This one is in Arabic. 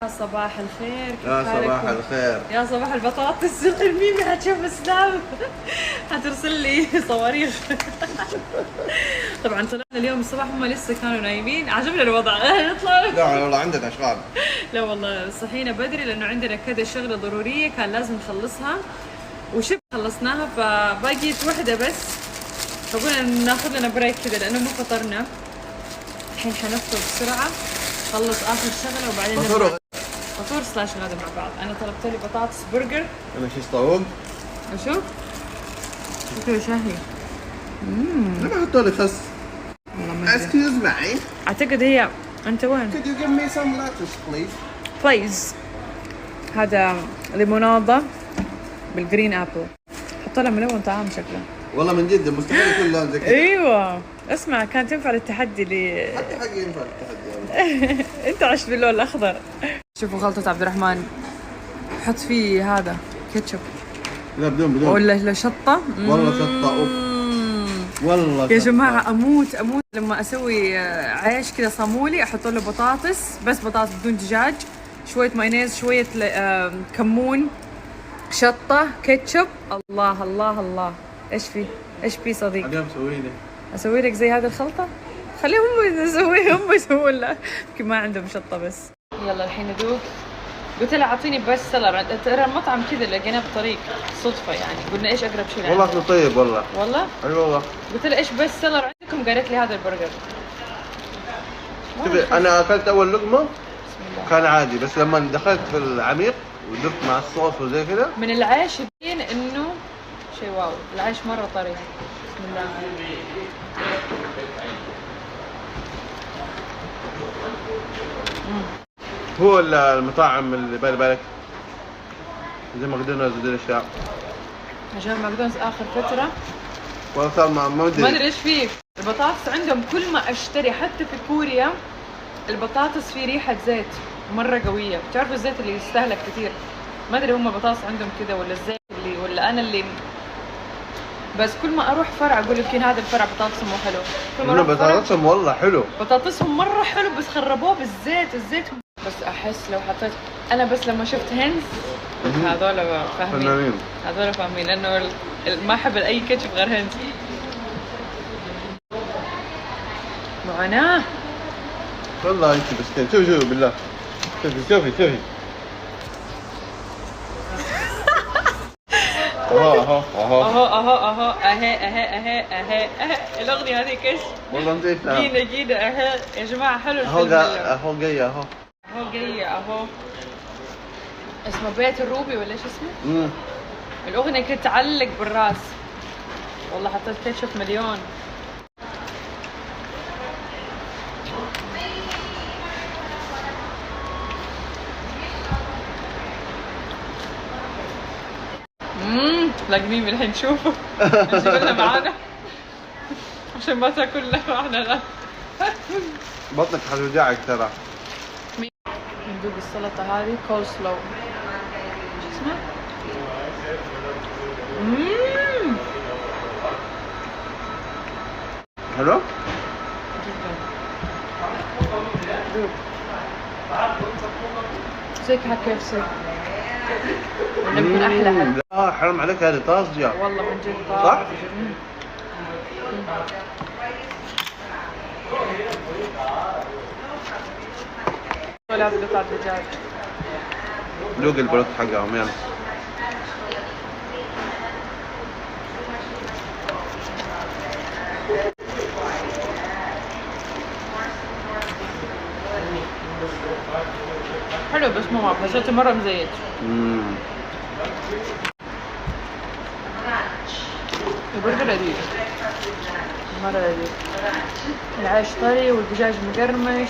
يا صباح الخير، كيف يا حالكم؟ صباح الخير. يا صباح البطاطس. الميمي حتشوف سناب حترسل لي صواريخ. طبعا طلعنا اليوم الصباح هم لسه كانوا نايمين. عجبنا الوضع. نطلع. لا والله عندنا اشغال. لا والله صحينا بدري لانه عندنا كذا شغله ضروريه كان لازم نخلصها وشبه خلصناها، فباقيت وحده بس، فقلنا ناخذ لنا بريك كذا لانه ما فطرنا. الحين حنفطر بسرعه، نخلص اخر شغله وبعدين نرجع فطور سلاش غدا مع بعض. انا طلبت لي بطاطس برجر. انا شيش طاووق. وشوف شكله شهي. لما حطوا لي خس. اسكيوز معي. اعتقد هي. انت وين؟ Could you give me some lettuce please? بليز. هذا ليموناده بالجرين ابل. حط لها ملون طعام شكله. والله من جد مستحيل يكون لون زي كذا. ايوه اسمع، كانت تنفع للتحدي حتى حقي ينفع التحدي. انت عشت باللون الاخضر. شوفوا خلطة عبد الرحمن، حط فيه هذا كاتشب. لا بدون ولا شطة. والله شطة. اوف والله يا شطة. جماعة اموت لما اسوي عيش كذا صامولي احط له بطاطس، بس بطاطس بدون دجاج، شوية مايونيز، شوية كمون، شطة، كاتشب. الله الله الله. ايش في صديق؟ اليوم سويني. اسوي لك زي هذه الخلطة؟ خليهم هم يسوون لها، يمكن ما عندهم شطة بس. يلا الحين ندوق. قلت له اعطيني بس سلر، ترى المطعم كذا لقيناه بطريق صدفة يعني، قلنا ايش اقرب شيء والله اكله طيب والله. والله؟ اي والله. قلت له ايش بس سلر عندكم؟ قالت لي هذا البرجر. شوفي انا اكلت اول لقمة بسم الله. كان عادي، بس لما دخلت في العميق ودقت مع الصوص وزي كذا من العيش يبين انه شيء واو، العيش مرة طري. بسم الله. هو المطاعم اللي بالك زي ماكدونالدز ودي الاشياء. عشان ماكدونالدز اخر فترة والله صار ما ما ادري ادري ايش فيه. البطاطس عندهم كل ما اشتري، حتى في كوريا البطاطس فيه ريحة زيت مرة قوية. بتعرفوا الزيت اللي يستهلك كثير. ما ادري هم بطاطس عندهم كذا ولا الزيت اللي ولا انا اللي، بس كل ما اروح فرع اقول يمكن هذا الفرع بطاطسه مو حلو. كل ما انه اروح فرع بطاطسهم والله حلو. بطاطسهم مرة حلو بس خربوه بالزيت. الزيت بس احس لو حطيت انا بس لما شفت هنز هذول فاهمين. هذول فاهمين لانه ما احب اي كاتشب غير هنز. معاناة والله انت مسكين. شوفي بالله. شوفي اهو اهي الاغنية هذيك ايش؟ والله نسيتها. جينا اهي يا جماعة. حلو اهو الفيلم. اهو جاي اهو جاية اهو. اسمه بيت الروبي ولا ايش اسمه؟ الاغنية كانت تعلق بالراس. والله حطيت كاتشب مليون. تلاقي ميمي الحين نشوفه نجيب لنا معانا عشان ما تاكلنا واحنا لا. بطنك حتوجعك ترى. ندوق السلطة هذه كول سلو. شو اسمها؟ حلو؟ جدا. دوق زي كيف سي ولا يمكن احلى. لا حرام عليك، هذه طازجة والله من جد صح؟ طازجة. ولا هذا قطع دجاج. دوق البروت حقهم يلا. حلو بس مو مرة، حسيته مرة مزيت. البرجر لذيذ مرة لذيذ. العيش طري والدجاج مقرمش.